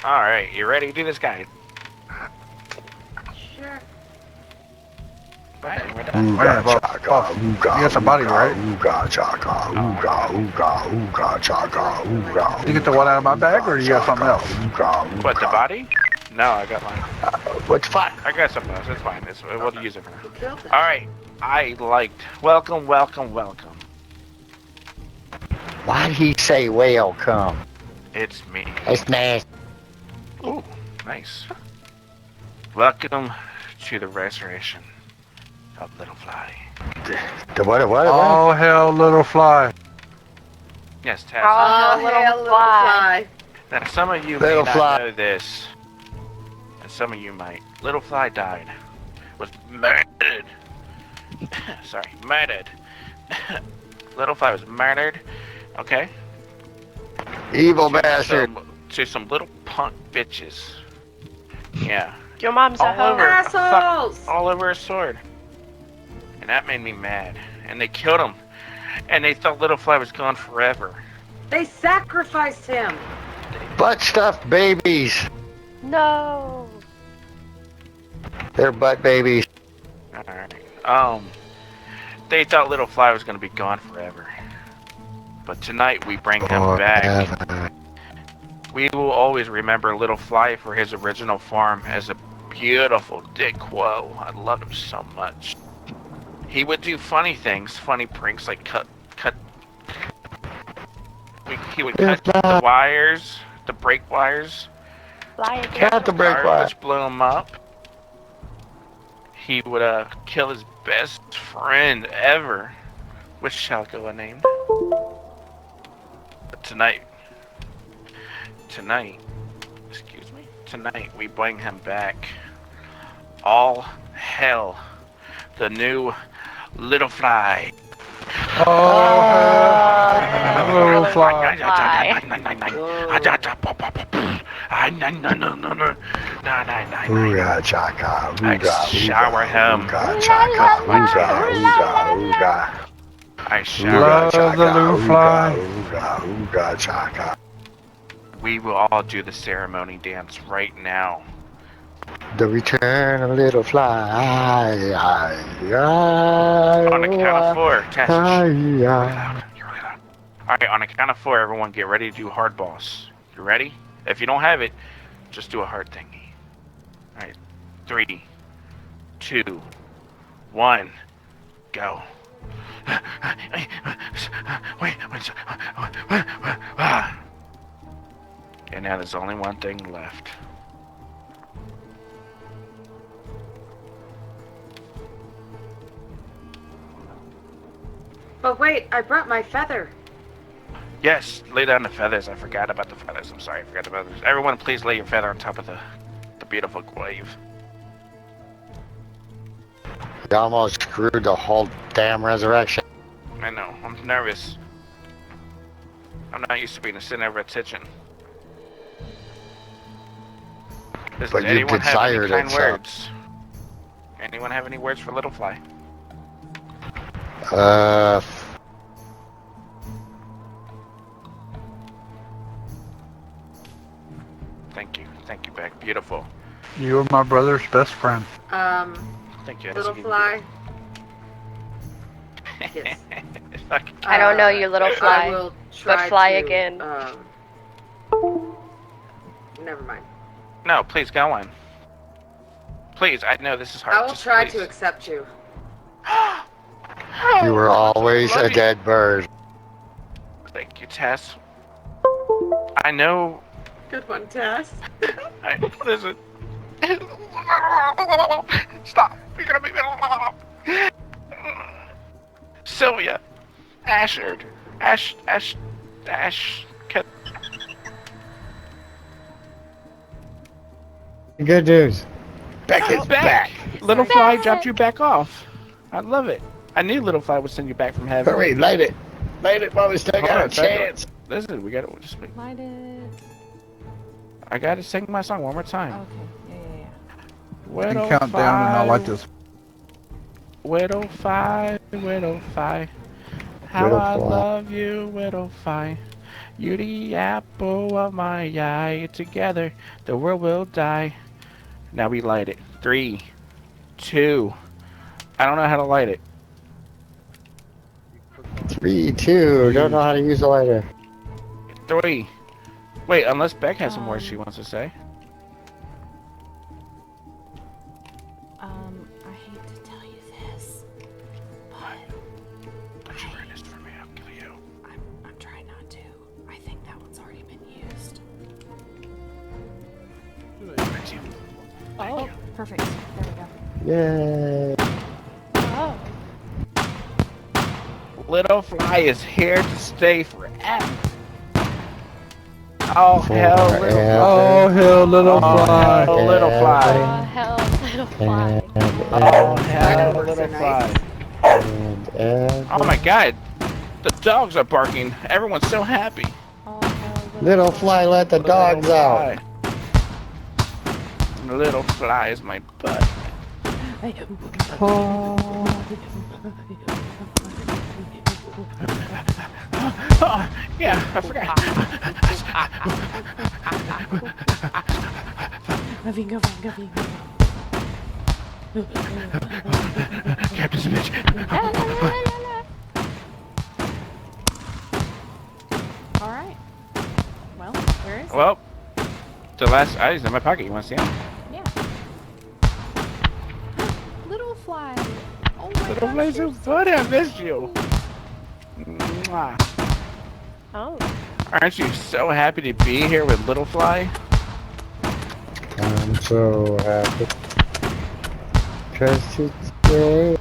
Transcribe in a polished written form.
Alright, you ready to do this, guy? Sure. Alright, we're done. Ooga chaka, ooga, Yes, a body, right? ooga chaka, ooga, ooga, ooga chaka, ooga. Did you get the one out of my bag, or you got something else? What, the body? No, I got mine. What's fine? I got something else. It's fine. We'll use it for now. Who killed it? Alright, I liked. Welcome, welcome, welcome. Why'd he say whale come? It's me. It's nasty. Ooh, nice. Welcome to the restoration of Little Fly. The what? Oh, hell, little fly. Yes, Tass. Oh, little hell, little fly. fly. Now, some of you Little may Fly. not know this, and some of you might. Little Fly died. Was murdered. Sorry, murdered. Little Fly was murdered. Okay? Evil bastard. To some little punk bitches. Yeah. Your mom's a All hoe. over. Assholes! All over his sword. And that made me mad. And they killed him. And they thought Little Fly was gone forever. They sacrificed him. Butt stuffed babies. No. They're butt babies. Alright. They thought Little Fly was gonna be gone forever. But tonight we bring him back. We will always remember Little Fly for his original form as a beautiful Dick Quo. I love him so much. He would do funny things, funny pranks like he would cut the wires, the brake wires. Fly again. Cut the brake Cars, wire. which blew him up. He would kill his best friend ever, which shall go unnamed. But tonight, excuse me, tonight we bring him back. All hell, the new Little Fly. Oh, hell, little fly. Ooga chaka, I ooga, shower him. ooga chaka, ooga, ooga. I shower. Love the little fly. Ooga, ooga chaka. We will all do the ceremony dance right now. The return of little fly. On the count of 4, Tass. Ay, You're ay. really loud. You're really loud. Alright, on the count of 4, everyone get ready to do hard boss. You ready? If you don't have it, just do a hard thingy. Alright. 3, 2, 1, go. And now there's only one thing left. But wait, I brought my feather. Yes, lay down the feathers. I forgot about the feathers. I'm sorry, I forgot about those. Everyone, please lay your feather on top of the beautiful glaive. You almost screwed the whole damn resurrection. I know, I'm nervous. I'm not used to being sitting over attention. Does But you anyone have any desired kind it, so. words? Anyone have any words for Little Fly? Thank you, Bec. Beautiful. You were my brother's best friend. Thank you. Little fly. Yes. I don't know you, little I fly. will try But fly to, again. Never mind. No, please go on. Please, I know this is hard. I will Just try please. to accept you. You were always Love a you. dead bird. Thank you, Tass. I know. Good one, Tass. Listen. Stop. You're gonna make me. Sylvia. Ashard. Ash. Good news. Bec is back. Little Fly dropped you back off. I love it. I knew Little Fly would send you back from heaven. Hurry, light it. Light it while we still got a chance. Listen, we gotta just. Light it. I gotta sing my song one more time. Okay. Yeah. Widow And count down and I'll like this. Widow Fi, Widow Fi. How Widow I Fi. love you, Widow Fi. You the apple of my eye. Together, the world will die. Now we light it. 3, 2. I don't know how to light it. 3, 2. Don't know how to use a lighter. 3. Wait, unless Bec has some words she wants to say. I hate to tell you this, but Don't you burn this for me, I'll kill you. I'm trying not to. I think that one's already been used. Thank you. Oh, perfect. There we go. Yay. Oh. Little Fly is here to stay forever. Oh hell, little fly. Oh, hell, little Oh, fly. hell, little Oh, fly. hell, little fly. Oh hell, Fireworks little are fly. nice. Oh my god, the dogs are barking. Everyone's so happy. Oh, hell, Little fly, let the dogs Little out. fly. Little fly is my butt. Oh, yeah, I forgot. Vingo. Captain's a bitch. Alright. Well, where is it? Well, the last item's in my pocket. You want to see him? Yeah. Little fly. Oh my Little gosh, fly's so you're funny. I missed you. Mwah. Oh. Aren't you so happy to be here with Little Fly? I'm so happy. 'Cause today